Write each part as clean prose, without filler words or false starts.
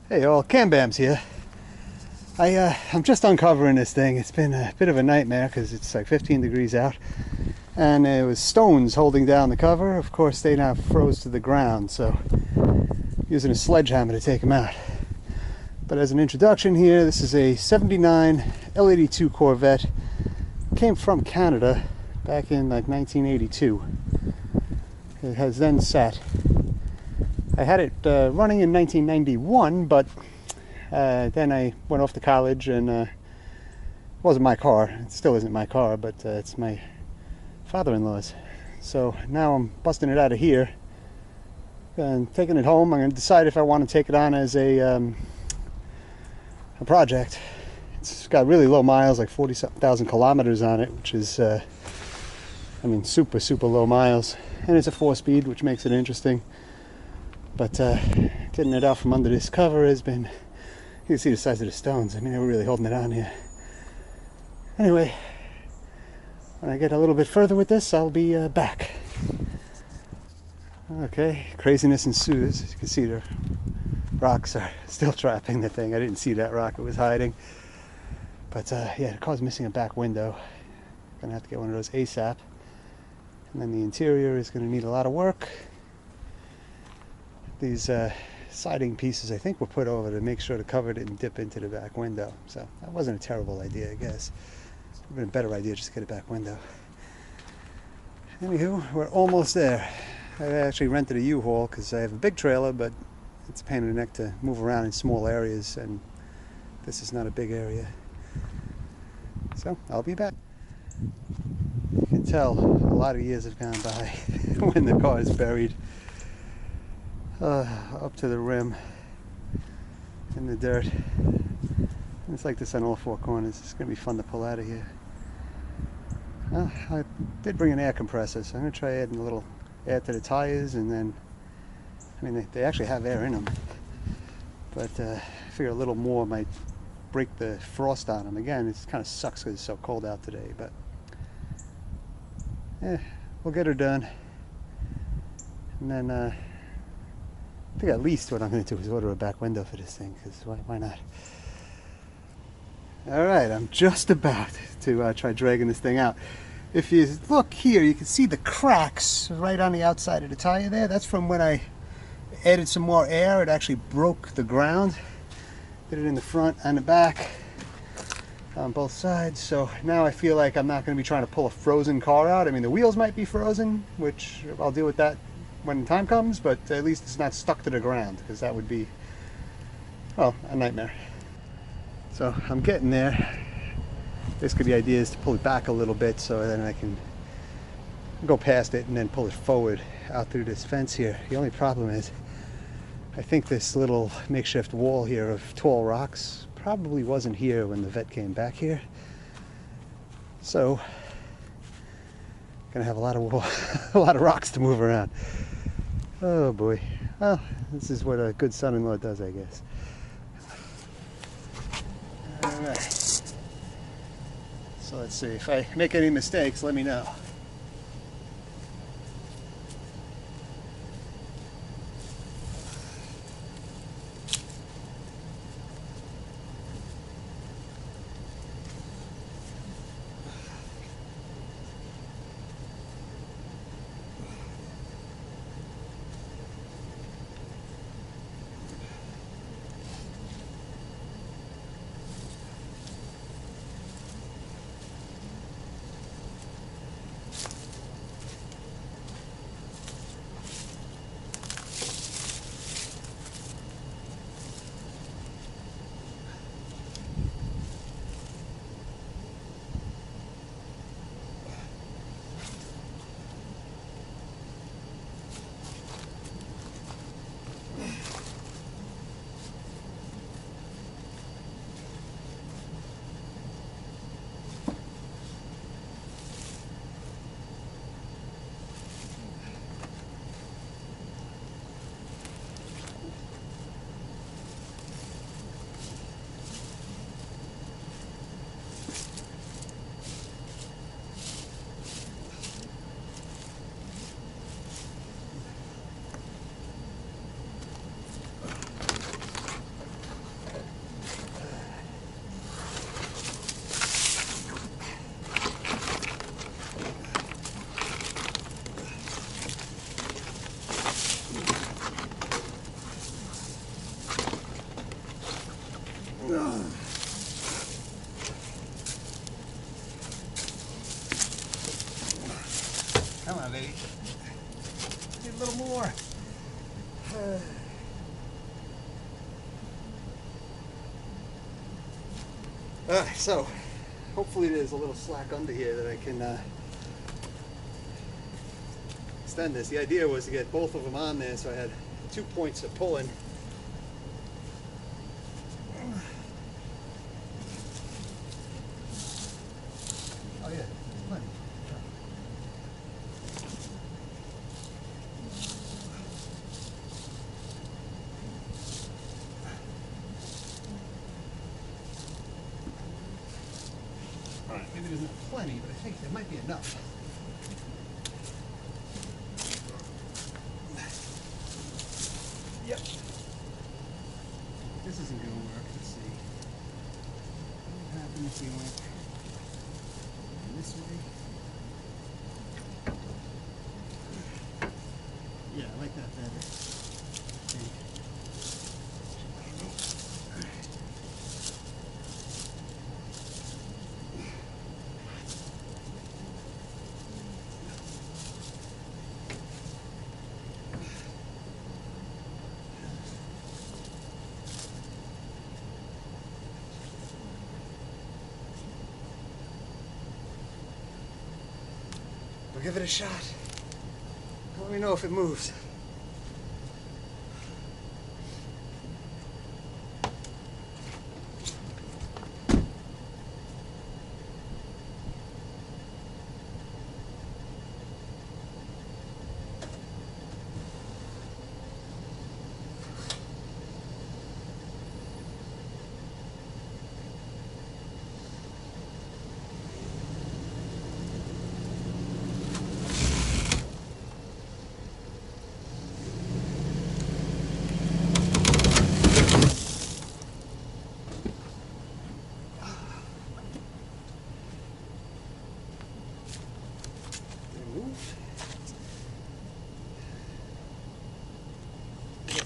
Hey all, Cam Bams here. I'm just uncovering this thing. It's been a bit of a nightmare because it's like 15 degrees out, and it was stones holding down the cover. Of course, they now froze to the ground, so I'm using a sledgehammer to take them out. But as an introduction here, this is a 79 L82 Corvette. Came from Canada back in like 1982. It has then sat. I had it running in 1991, but then I went off to college, and it wasn't my car. It still isn't my car, but it's my father-in-law's. So now I'm busting it out of here and taking it home. I'm going to decide if I want to take it on as a project. It's got really low miles, like 40-something thousand kilometers on it, which is, I mean, super low miles. And it's a 4-speed, which makes it interesting. But getting it out from under this cover has been, you can see the size of the stones. I mean, they were really holding it on here. Anyway, when I get a little bit further with this, I'll be back. Okay, craziness ensues. As you can see, the rocks are still trapping the thing. I didn't see that rock, it was hiding. But yeah, the car's missing a back window. Gonna have to get one of those ASAP. And then the interior is gonna need a lot of work. These siding pieces, I think, were put over to make sure the cover didn't dip into the back window. So that wasn't a terrible idea, I guess. It would have been a better idea just to get a back window. Anywho, we're almost there. I actually rented a U-Haul because I have a big trailer, but it's a pain in the neck to move around in small areas, and this is not a big area. So I'll be back. You can tell a lot of years have gone by when the car is buried up to the rim in the dirt. And it's like this on all four corners. It's going to be fun to pull out of here. Well, I did bring an air compressor, so I'm going to try adding a little air to the tires, and then, I mean, they actually have air in them, but I figure a little more might break the frost on them. Again, it kind of sucks because it's so cold out today, but yeah, we'll get her done. And then I think at least what I'm going to do is order a back window for this thing, because why not? Alright, I'm just about to try dragging this thing out. If you look here, you can see the cracks right on the outside of the tire there. That's from when I added some more air. It actually broke the ground. Did it in the front and the back on both sides. So now I feel like I'm not going to be trying to pull a frozen car out. I mean, the wheels might be frozen, which I'll deal with that when the time comes, but at least it's not stuck to the ground, because that would be, well, a nightmare. So I'm getting there. Basically the idea is to pull it back a little bit so then I can go past it and then pull it forward out through this fence here. The only problem is I think this little makeshift wall here of tall rocks probably wasn't here when the vet came back here. So gonna have a lot of a lot of rocks to move around. Oh boy. Well, this is what a good son-in-law does, I guess. Alright. So let's see. If I make any mistakes, let me know. Come on, baby. Need a little more. Alright, so hopefully there's a little slack under here that I can extend this. The idea was to get both of them on there so I had 2 points of pulling. Oh yeah, plenty. Alright, maybe there's not plenty, but I think there might be enough. Yep. This isn't going to work. Let's see. What would happen if we went this way? Yeah, I like that better. I think. We'll give it a shot. Let me know if it moves.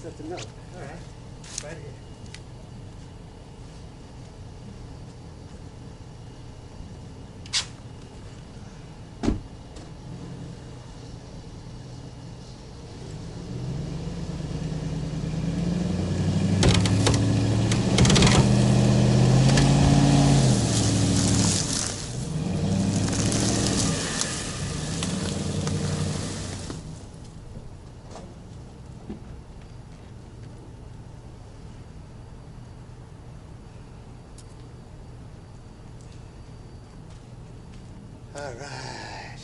That's a no. Alright. Right here. All right.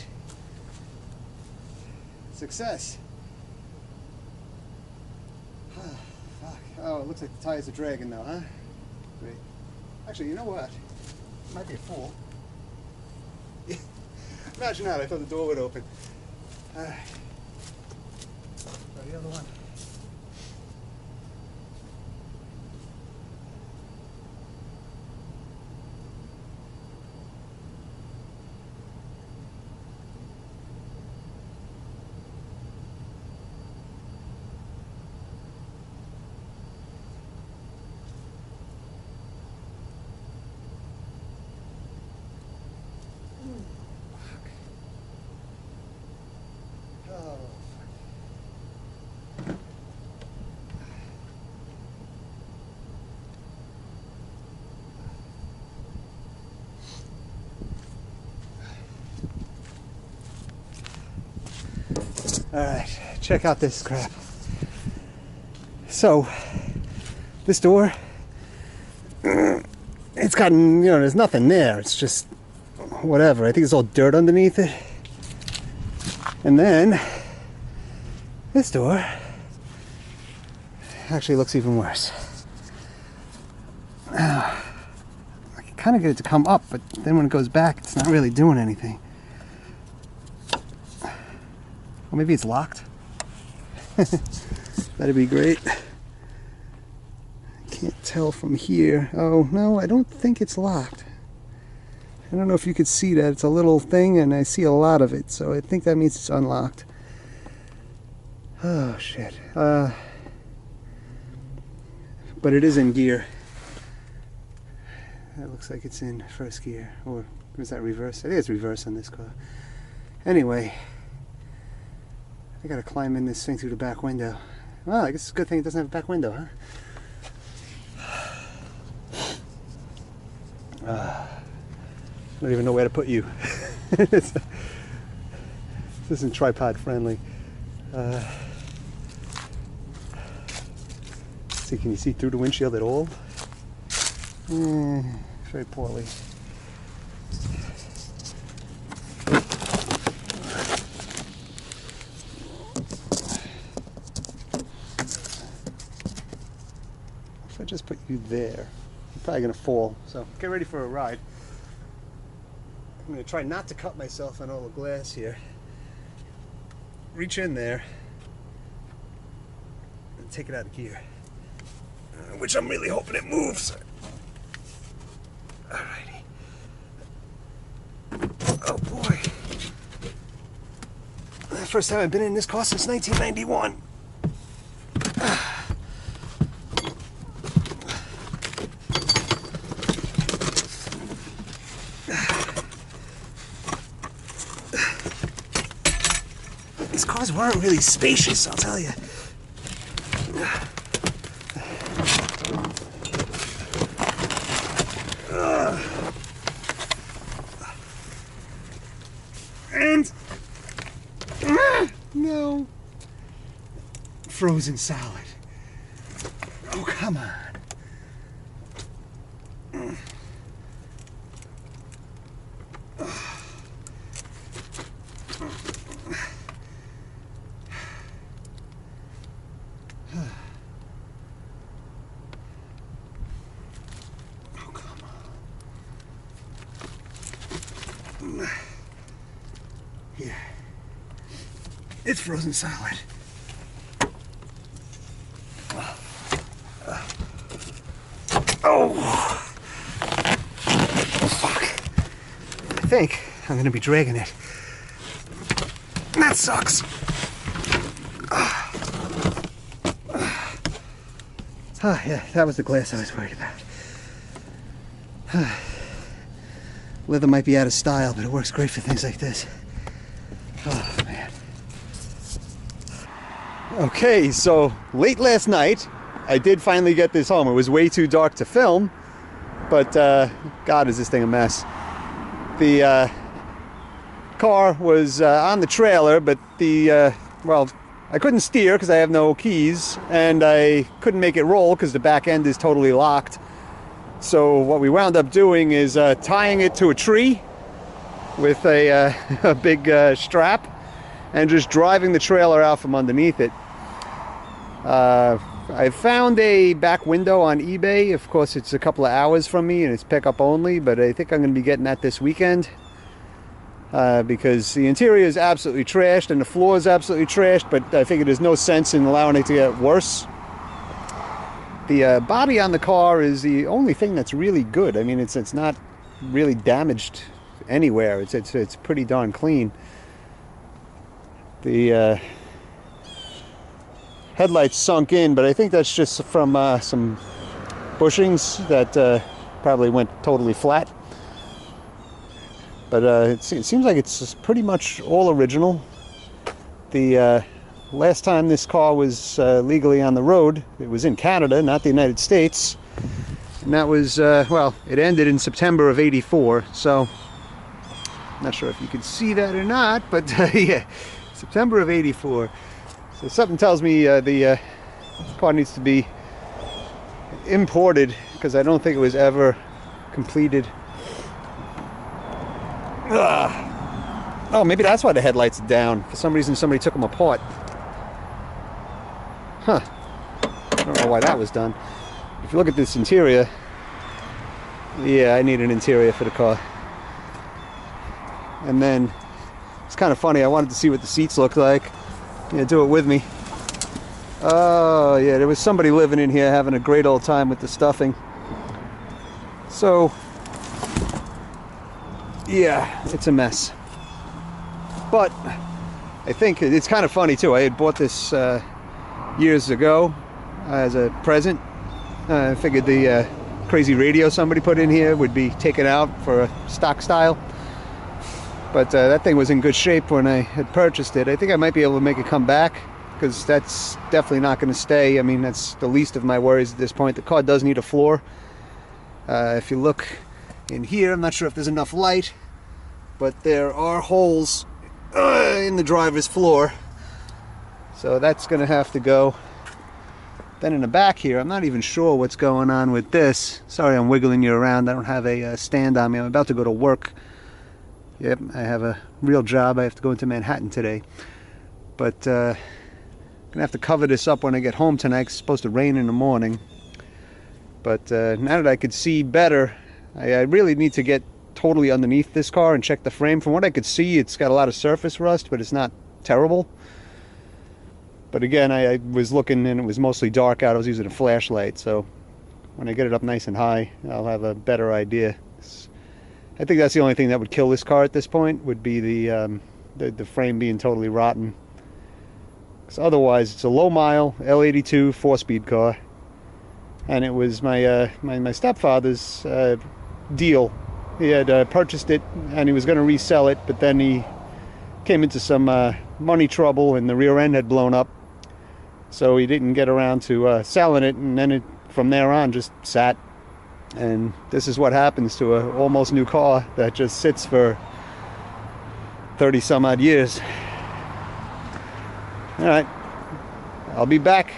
Success. Fuck. Oh, it looks like the tires are dragging now, huh? Great. Actually, you know what? Might be a fool. Imagine that. I thought the door would open. All right. Try the other one. Alright, check out this crap. So, this door, it's got, there's nothing there. It's just whatever. I think it's all dirt underneath it. And then, this door actually looks even worse. I can kind of get it to come up, but then when it goes back, it's not really doing anything. Well, maybe it's locked. That'd be great. I can't tell from here. Oh, no, I don't think it's locked. I don't know if you could see that. It's a little thing, and I see a lot of it, so I think that means it's unlocked. Oh, shit. But it is in gear. That looks like it's in first gear. Or was that reverse? I think it's reverse on this car. Anyway, I gotta climb in this thing through the back window. Well, I guess it's a good thing it doesn't have a back window, huh? I don't even know where to put you. This isn't tripod friendly. See, can you see through the windshield at all? Very poorly. If I just put you there, you're probably gonna fall. So get ready for a ride. I'm gonna try not to cut myself on all the glass here. Reach in there and take it out of gear. Which I'm really hoping it moves. Alrighty. Oh boy. First time I've been in this car since 1991. These cars weren't really spacious, I'll tell you. And no, frozen solid. Oh, come on. Yeah, it's frozen solid. Oh, fuck. I think I'm gonna be dragging it. That sucks. Yeah, that was the glass I was worried about. Leather might be out of style, but it works great for things like this. Oh, man. Okay, so late last night, I did finally get this home. It was way too dark to film, but God, is this thing a mess. The car was on the trailer, but well, I couldn't steer because I have no keys, and I couldn't make it roll because the back end is totally locked. So what we wound up doing is tying it to a tree with a big strap and just driving the trailer out from underneath it. I found a back window on eBay. Of course, it's a couple of hours from me and it's pickup only, but I think I'm going to be getting that this weekend because the interior is absolutely trashed and the floor is absolutely trashed, but I figure there's no sense in allowing it to get worse. The body on the car is the only thing that's really good. I mean, it's not really damaged anywhere. It's pretty darn clean. The headlights sunk in, but I think that's just from some bushings that probably went totally flat. But it seems like it's pretty much all original. The last time this car was legally on the road, it was in Canada, not the United States. And that was, well, it ended in September of '84, so not sure if you can see that or not, but yeah, September of '84. So something tells me the car needs to be imported because I don't think it was ever completed. Oh, maybe that's why the headlights are down. For some reason, somebody took them apart. Huh. I don't know why that was done. If you look at this interior, yeah, I need an interior for the car. And then, it's kind of funny, I wanted to see what the seats look like. Yeah, do it with me. Oh, yeah, there was somebody living in here having a great old time with the stuffing. So, yeah, it's a mess. But, I think it's kind of funny too. I had bought this years ago as a present. I figured the crazy radio somebody put in here would be taken out for a stock style. But that thing was in good shape when I had purchased it. I think I might be able to make it come back, because that's definitely not going to stay. I mean, that's the least of my worries at this point. The car does need a floor. If you look in here, I'm not sure if there's enough light, but there are holes in the driver's floor. So that's going to have to go. Then in the back here, I'm not even sure what's going on with this. Sorry, I'm wiggling you around. I don't have a stand on me. I'm about to go to work. Yep, I have a real job. I have to go into Manhattan today. But I'm going to have to cover this up when I get home tonight. It's supposed to rain in the morning. But now that I could see better, I really need to get totally underneath this car and check the frame. From what I could see, it's got a lot of surface rust, but it's not terrible. But again, I was looking and it was mostly dark out. I was using a flashlight, so when I get it up nice and high, I'll have a better idea. I think that's the only thing that would kill this car at this point, would be the frame being totally rotten. Because otherwise, it's a low mile L82 4-speed car, and it was my my stepfather's deal. He had purchased it and he was going to resell it, but then he came into some money trouble and the rear end had blown up, so he didn't get around to selling it, and then it from there on just sat. And this is what happens to an almost new car that just sits for 30 some odd years. All right, I'll be back.